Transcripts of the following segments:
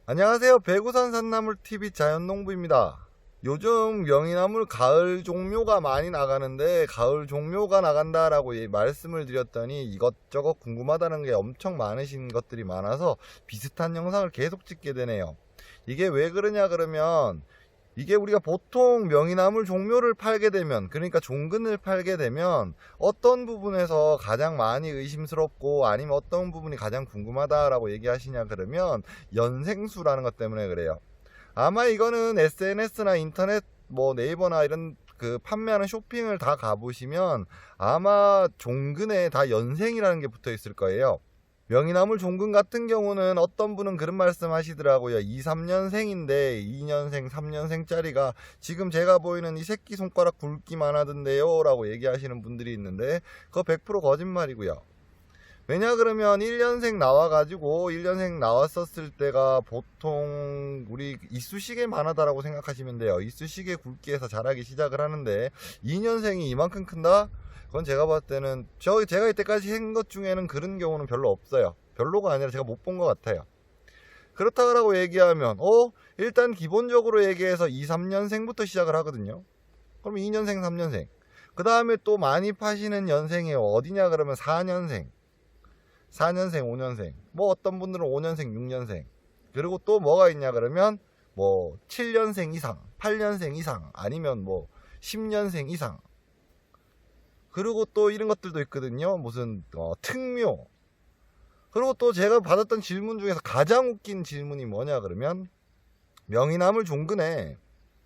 안녕하세요. 배구산 산나물TV 자연농부입니다. 요즘 명이나물 가을 종묘가 많이 나가는데 가을 종묘가 나간다라고 말씀을 드렸더니 이것저것 궁금하다는 게 엄청 많으신 것들이 많아서 비슷한 영상을 계속 찍게 되네요. 이게 왜 그러냐 그러면 이게 우리가 보통 명이나물 종묘를 팔게 되면, 그러니까 종근을 팔게 되면 어떤 부분에서 가장 많이 의심스럽고 아니면 어떤 부분이 가장 궁금하다라고 얘기하시냐 그러면 연생수라는 것 때문에 그래요. 아마 이거는 SNS나 인터넷 뭐 네이버나 이런 그 판매하는 쇼핑을 다 가보시면 아마 종근에 다 연생이라는 게 붙어 있을 거예요. 명이나물 종근 같은 경우는 어떤 분은 그런 말씀 하시더라고요. 2, 3년생인데 2년생, 3년생짜리가 지금 제가 보이는 이 새끼손가락 굵기만 하던데요 라고 얘기하시는 분들이 있는데 그거 100% 거짓말이고요. 왜냐 그러면 1년생 나와가지고 1년생 나왔었을 때가 보통 우리 이쑤시개만 하다라고 생각하시면 돼요. 이쑤시개 굵기에서 자라기 시작을 하는데 2년생이 이만큼 큰다? 그건 제가 봤을 때는 제가 이때까지 한 것 중에는 그런 경우는 별로 없어요. 별로가 아니라 제가 못 본 것 같아요. 그렇다고 얘기하면 일단 기본적으로 얘기해서 2, 3년생부터 시작을 하거든요. 그럼 2년생, 3년생 그 다음에 또 많이 파시는 연생이 어디냐 그러면 4년생, 5년생, 뭐 어떤 분들은 5년생, 6년생, 그리고 또 뭐가 있냐 그러면 뭐 7년생 이상, 8년생 이상, 아니면 뭐 10년생 이상. 그리고 또 이런 것들도 있거든요. 무슨 특묘. 그리고 또 제가 받았던 질문 중에서 가장 웃긴 질문이 뭐냐 그러면 명이나물 종근에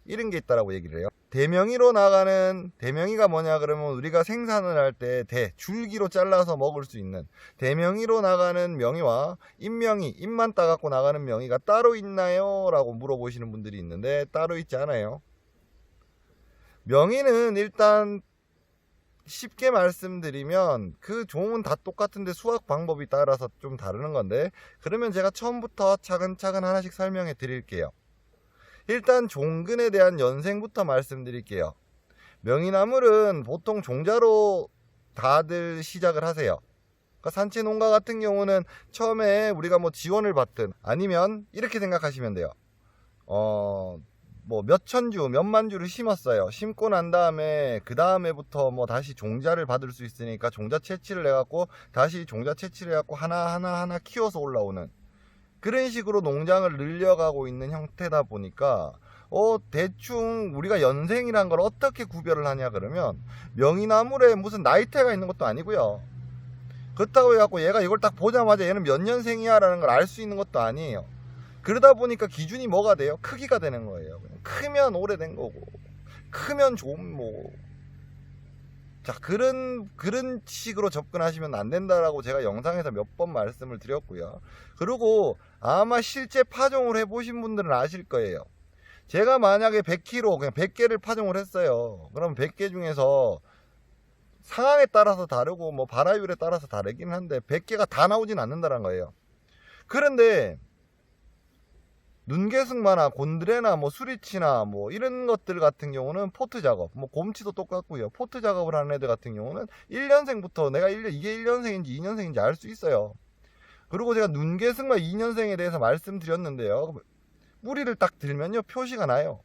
이런 게 있다라고 얘기를 해요. 대명이로 나가는, 대명이가 뭐냐 그러면 우리가 생산을 할 때 줄기로 잘라서 먹을 수 있는 대명이로 나가는 명이와 잎명이, 잎만 따갖고 나가는 명이가 따로 있나요? 라고 물어보시는 분들이 있는데 따로 있지 않아요. 명이는 일단 쉽게 말씀드리면 그 종은 다 똑같은데 수확 방법이 따라서 좀 다르는 건데, 그러면 제가 처음부터 차근차근 하나씩 설명해 드릴게요. 일단 종근에 대한 연생부터 말씀드릴게요. 명이나물은 보통 종자로 다들 시작을 하세요. 그러니까 산채 농가 같은 경우는 처음에 우리가 뭐 지원을 받든 아니면 이렇게 생각하시면 돼요. 뭐 몇천 주, 몇만 주를 심었어요. 심고 난 다음에 그 다음에부터 뭐 다시 종자를 받을 수 있으니까 종자 채취를 해갖고 다시 종자 채취를 해갖고 하나 키워서 올라오는 그런 식으로 농장을 늘려가고 있는 형태다 보니까 대충 우리가 연생이란 걸 어떻게 구별을 하냐 그러면 명이나물에 무슨 나이테가 있는 것도 아니고요. 그렇다고 해갖고 얘가 이걸 딱 보자마자 얘는 몇 년생이야 라는 걸 알 수 있는 것도 아니에요. 그러다 보니까 기준이 뭐가 돼요? 크기가 되는 거예요. 크면 오래된 거고, 크면 좀 뭐, 자, 그런 식으로 접근하시면 안 된다라고 제가 영상에서 몇 번 말씀을 드렸고요. 그리고 아마 실제 파종을 해보신 분들은 아실 거예요. 제가 만약에 100kg, 그냥 100개를 파종을 했어요. 그럼 100개 중에서 상황에 따라서 다르고, 뭐, 발화율에 따라서 다르긴 한데, 100개가 다 나오진 않는다는 거예요. 그런데, 눈개승마나 곤드레나 뭐 수리치나 뭐 이런 것들 같은 경우는 포트 작업, 뭐 곰치도 똑같고요. 포트 작업을 하는 애들 같은 경우는 1년생부터 내가 이게 1년생인지 2년생인지 알 수 있어요. 그리고 제가 눈개승마 2년생에 대해서 말씀드렸는데요. 뿌리를 딱 들면요 표시가 나요.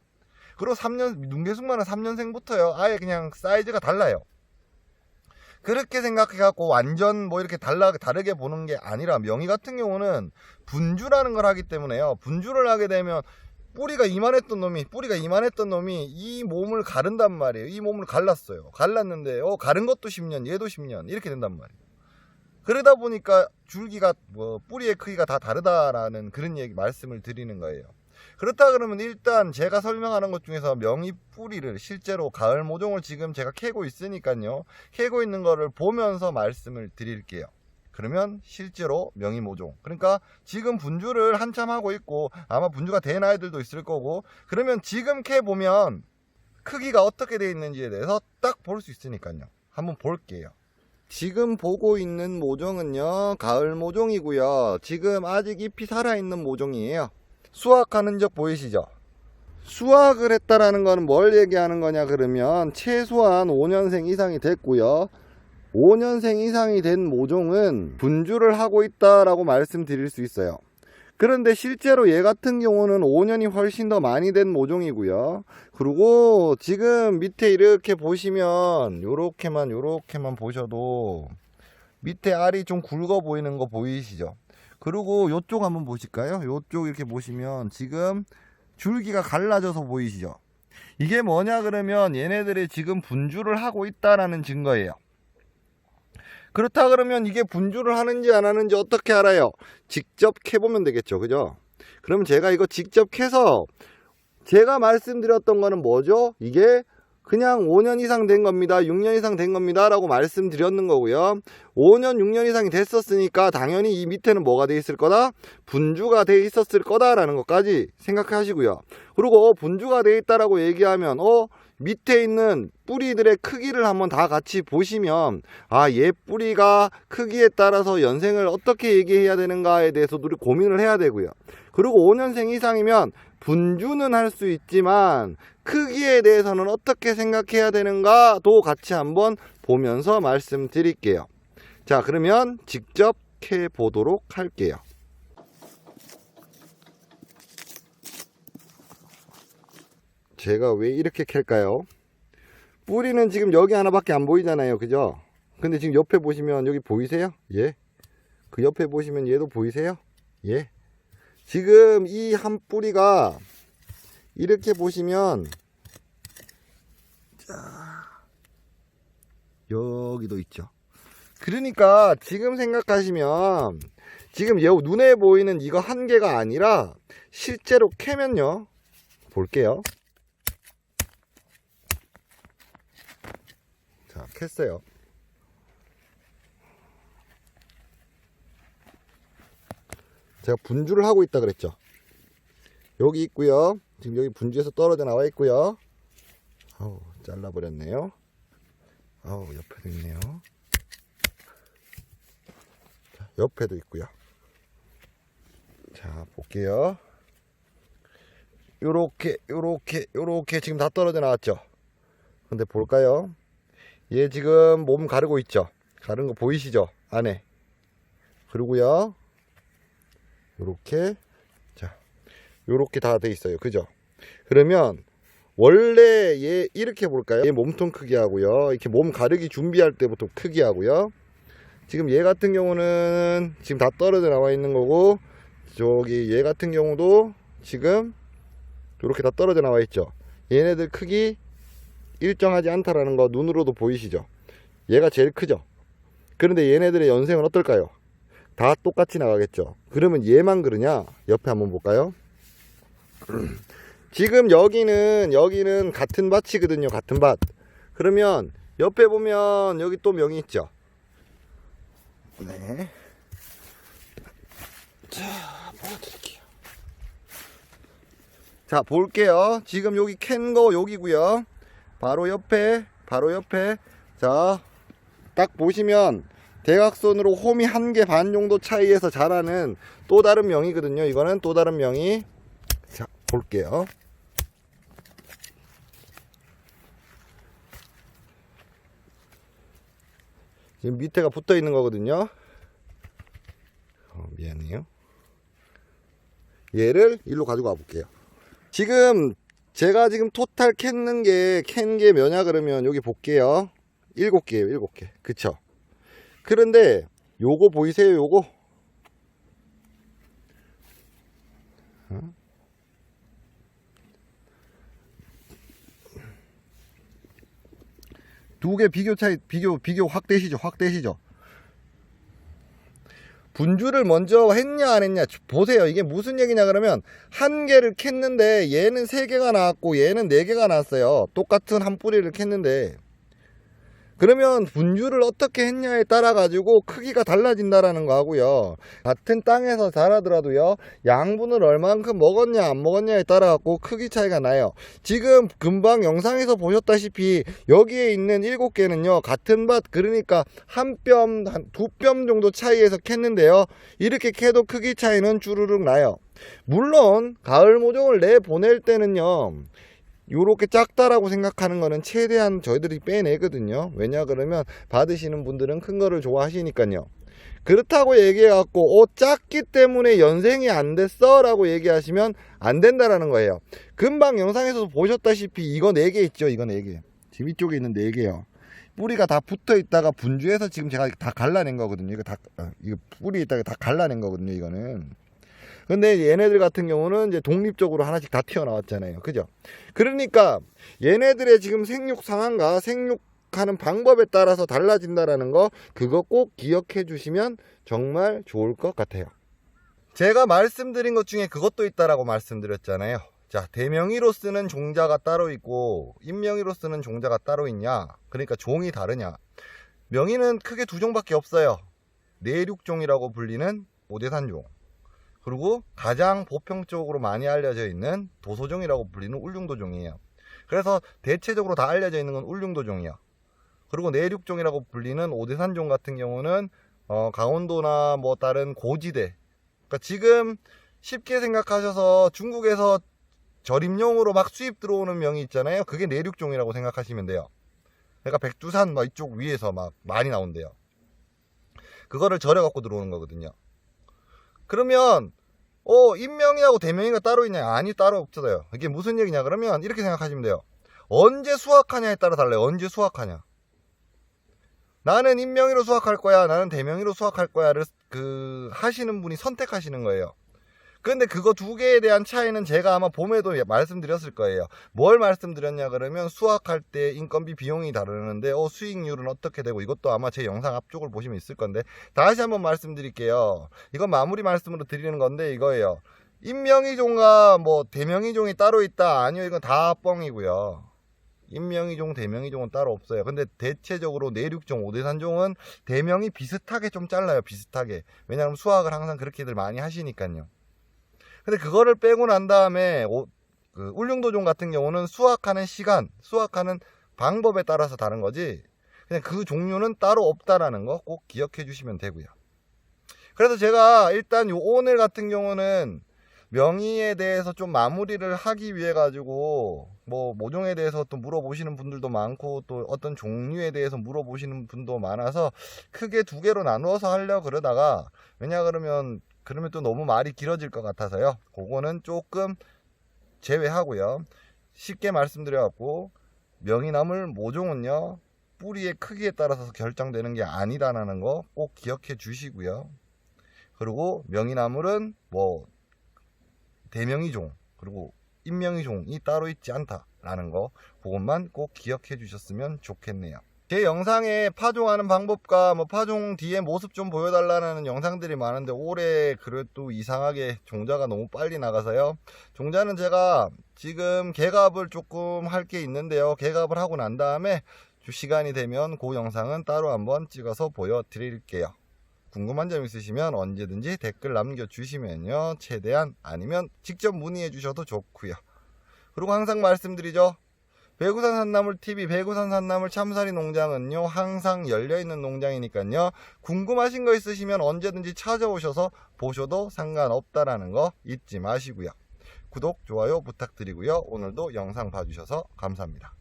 그리고 눈개승마는 3년생부터요 아예 그냥 사이즈가 달라요. 그렇게 생각해갖고 완전 뭐 이렇게 다르게 보는 게 아니라 명이 같은 경우는 분주라는 걸 하기 때문에요. 분주를 하게 되면 뿌리가 이만했던 놈이 이 몸을 가른단 말이에요. 이 몸을 갈랐어요. 갈랐는데 가른 것도 10년, 얘도 10년 이렇게 된단 말이에요. 그러다 보니까 줄기가 뭐 뿌리의 크기가 다 다르다라는 그런 말씀을 드리는 거예요. 그렇다 그러면 일단 제가 설명하는 것 중에서 명이 뿌리를 실제로 가을 모종을 지금 제가 캐고 있으니까요. 캐고 있는 거를 보면서 말씀을 드릴게요. 그러면 실제로 명이 모종, 그러니까 지금 분주를 한참 하고 있고 아마 분주가 된 아이들도 있을 거고, 그러면 지금 캐보면 크기가 어떻게 되어 있는지에 대해서 딱 볼 수 있으니까요. 한번 볼게요. 지금 보고 있는 모종은요 가을 모종이고요. 지금 아직 잎이 살아있는 모종이에요. 수확하는 적 보이시죠? 수확을 했다라는 거는 뭘 얘기하는 거냐 그러면 최소한 5년생 이상이 됐고요. 5년생 이상이 된 모종은 분주를 하고 있다라고 말씀드릴 수 있어요. 그런데 실제로 얘 같은 경우는 5년이 훨씬 더 많이 된 모종이고요. 그리고 지금 밑에 이렇게 보시면 요렇게만 보셔도 밑에 알이 좀 굵어 보이는 거 보이시죠? 그리고 요쪽 한번 보실까요? 요쪽 이렇게 보시면 지금 줄기가 갈라져서 보이시죠? 이게 뭐냐 그러면 얘네들이 지금 분주를 하고 있다라는 증거예요. 그렇다 그러면 이게 분주를 하는지 안 하는지 어떻게 알아요? 직접 캐보면 되겠죠. 그죠? 그럼 제가 이거 직접 캐서 제가 말씀드렸던 거는 뭐죠? 이게 그냥 5년 이상 된 겁니다. 6년 이상 된 겁니다. 라고 말씀드렸는 거고요. 5년, 6년 이상이 됐었으니까 당연히 이 밑에는 뭐가 돼 있을 거다? 분주가 돼 있었을 거다라는 것까지 생각하시고요. 그리고 분주가 돼 있다라고 얘기하면 밑에 있는 뿌리들의 크기를 한번 다 같이 보시면 얘 뿌리가 크기에 따라서 연생을 어떻게 얘기해야 되는가에 대해서도 우리 고민을 해야 되고요. 그리고 5년생 이상이면 분주는 할 수 있지만 크기에 대해서는 어떻게 생각해야 되는가도 같이 한번 보면서 말씀드릴게요. 자, 그러면 직접 캐 보도록 할게요. 제가 왜 이렇게 캘까요? 뿌리는 지금 여기 하나밖에 안 보이잖아요. 그죠? 근데 지금 옆에 보시면 여기 보이세요? 예. 그 옆에 보시면 얘도 보이세요? 예. 지금 이 한 뿌리가 이렇게 보시면 자, 여기도 있죠. 그러니까 지금 생각하시면 지금 눈에 보이는 이거 한 개가 아니라 실제로 캐면요. 볼게요. 자, 캤어요. 제가 분주를 하고 있다 그랬죠. 여기 있고요. 지금 여기 분주에서 떨어져 나와 있고요. 잘라버렸네요. 옆에도 있네요. 자, 옆에도 있고요. 자, 볼게요. 요렇게 지금 다 떨어져 나왔죠. 근데 볼까요? 얘 지금 몸 가르고 있죠. 가른 거 보이시죠? 안에. 그리고요. 요렇게 다 돼 있어요. 그죠? 그러면 원래 얘 이렇게 볼까요? 얘 몸통 크기 하고요. 이렇게 몸 가르기 준비할 때부터 크기 하고요. 지금 얘 같은 경우는 지금 다 떨어져 나와 있는 거고, 저기 얘 같은 경우도 지금 이렇게 다 떨어져 나와 있죠. 얘네들 크기 일정하지 않다라는 거 눈으로도 보이시죠? 얘가 제일 크죠? 그런데 얘네들의 연생은 어떨까요? 다 똑같이 나가겠죠. 그러면 얘만 그러냐? 옆에 한번 볼까요? 지금 여기는 같은 밭이거든요. 같은 밭. 그러면 옆에 보면 여기 또 명이 있죠. 네. 자, 보여드릴게요. 자, 볼게요. 지금 여기 캔 거 여기고요. 바로 옆에. 자, 딱 보시면 대각선으로 홈이 1개 반 정도 차이에서 자라는 또 다른 명이거든요. 이거는 또 다른 명이. 자, 볼게요. 지금 밑에가 붙어 있는 거거든요. 미안해요. 얘를 일로 가지고 와 볼게요. 지금 제가 지금 토탈 캔 게 뭐냐 그러면 여기 볼게요. 7개예요. 7개. 그쵸? 그런데 요거 보이세요? 요거? 두 개 비교 확 되시죠? 분주를 먼저 했냐 안 했냐 보세요. 이게 무슨 얘기냐 그러면 한 개를 캤는데 얘는 3개가 나왔고 얘는 4개가 나왔어요. 똑같은 한 뿌리를 캤는데, 그러면 분주를 어떻게 했냐에 따라 가지고 크기가 달라진다라는 거 하고요. 같은 땅에서 자라더라도요, 양분을 얼만큼 먹었냐 안 먹었냐에 따라 갖고 크기 차이가 나요. 지금 금방 영상에서 보셨다시피 여기에 있는 7개는요 같은 밭, 그러니까 한 뼘, 두 뼘 정도 차이에서 캤는데요, 이렇게 캐도 크기 차이는 주르륵 나요. 물론 가을 모종을 내보낼 때는요 요렇게 작다라고 생각하는 거는 최대한 저희들이 빼내거든요. 왜냐 그러면 받으시는 분들은 큰 거를 좋아하시니까요. 그렇다고 얘기해갖고 작기 때문에 연생이 안 됐어 라고 얘기하시면 안 된다라는 거예요. 금방 영상에서도 보셨다시피 이거 4개 있죠. 이거 4개 지금 이쪽에 있는 4개요. 뿌리가 다 붙어 있다가 분주해서 지금 제가 다 갈라낸 거거든요. 이거 뿌리 있다가 다 갈라낸 거거든요. 이거는. 근데 얘네들 같은 경우는 이제 독립적으로 하나씩 다 튀어나왔잖아요. 그죠? 그러니까 얘네들의 지금 생육 상황과 생육하는 방법에 따라서 달라진다라는 거, 그거 꼭 기억해 주시면 정말 좋을 것 같아요. 제가 말씀드린 것 중에 그것도 있다라고 말씀드렸잖아요. 자, 대명의로 쓰는 종자가 따로 있고 인명의로 쓰는 종자가 따로 있냐, 그러니까 종이 다르냐. 명의는 크게 2종밖에 없어요. 내륙종이라고 불리는 오대산종, 그리고 가장 보편적으로 많이 알려져 있는 도소종이라고 불리는 울릉도종이에요. 그래서 대체적으로 다 알려져 있는 건 울릉도종이요. 그리고 내륙종이라고 불리는 오대산종 같은 경우는 강원도나 뭐 다른 고지대, 그러니까 지금 쉽게 생각하셔서 중국에서 절임용으로 막 수입 들어오는 명이 있잖아요. 그게 내륙종이라고 생각하시면 돼요. 그러니까 백두산 막 이쪽 위에서 막 많이 나온대요. 그거를 절여 갖고 들어오는 거거든요. 그러면 인명이하고 대명이가 따로 있냐? 아니, 따로 없어요. 이게 무슨 얘기냐 그러면 이렇게 생각하시면 돼요. 언제 수확하냐에 따라 달라요. 언제 수확하냐. 나는 인명이로 수확할 거야, 나는 대명이로 수확할 거야를 하시는 분이 선택하시는 거예요. 근데 그거 2개에 대한 차이는 제가 아마 봄에도 말씀드렸을 거예요. 뭘 말씀드렸냐 그러면 수확할 때 인건비 비용이 다르는데 수익률은 어떻게 되고, 이것도 아마 제 영상 앞쪽을 보시면 있을 건데 다시 한번 말씀드릴게요. 이건 마무리 말씀으로 드리는 건데 이거예요. 인명이종과 뭐 대명이종이 따로 있다, 아니요, 이건 다 뻥이고요. 인명이종, 대명이종은 따로 없어요. 근데 대체적으로 내륙종, 오대산종은 대명이 비슷하게 좀 잘라요. 비슷하게. 왜냐하면 수확을 항상 그렇게들 많이 하시니까요. 근데 그거를 빼고 난 다음에 울릉도종 같은 경우는 수확하는 시간, 수확하는 방법에 따라서 다른 거지, 그냥 그 종류는 따로 없다라는 거 꼭 기억해 주시면 되고요. 그래서 제가 일단 오늘 같은 경우는 명의에 대해서 좀 마무리를 하기 위해 가지고 뭐 모종에 대해서 또 물어보시는 분들도 많고 또 어떤 종류에 대해서 물어보시는 분도 많아서 크게 2개로 나누어서 하려고 그러다가, 왜냐 그러면 또 너무 말이 길어질 것 같아서요. 그거는 조금 제외하고요. 쉽게 말씀드려갖고 명이나물 모종은요, 뿌리의 크기에 따라서 결정되는 게 아니다라는 거 꼭 기억해 주시고요. 그리고 명이나물은 뭐 대명이종 그리고 인명이종이 따로 있지 않다라는 거, 그것만 꼭 기억해 주셨으면 좋겠네요. 제 영상에 파종하는 방법과 뭐 파종 뒤에 모습 좀 보여달라는 영상들이 많은데 올해 그래도 이상하게 종자가 너무 빨리 나가서요. 종자는 제가 지금 개갑을 조금 할 게 있는데요. 개갑을 하고 난 다음에 시간이 되면 그 영상은 따로 한번 찍어서 보여드릴게요. 궁금한 점 있으시면 언제든지 댓글 남겨주시면요, 최대한, 아니면 직접 문의해 주셔도 좋고요. 그리고 항상 말씀드리죠. 배구산 산나물TV 배구산 산나물 참사리 농장은요 항상 열려있는 농장이니까요, 궁금하신 거 있으시면 언제든지 찾아오셔서 보셔도 상관없다라는 거 잊지 마시고요. 구독, 좋아요 부탁드리고요. 오늘도 영상 봐주셔서 감사합니다.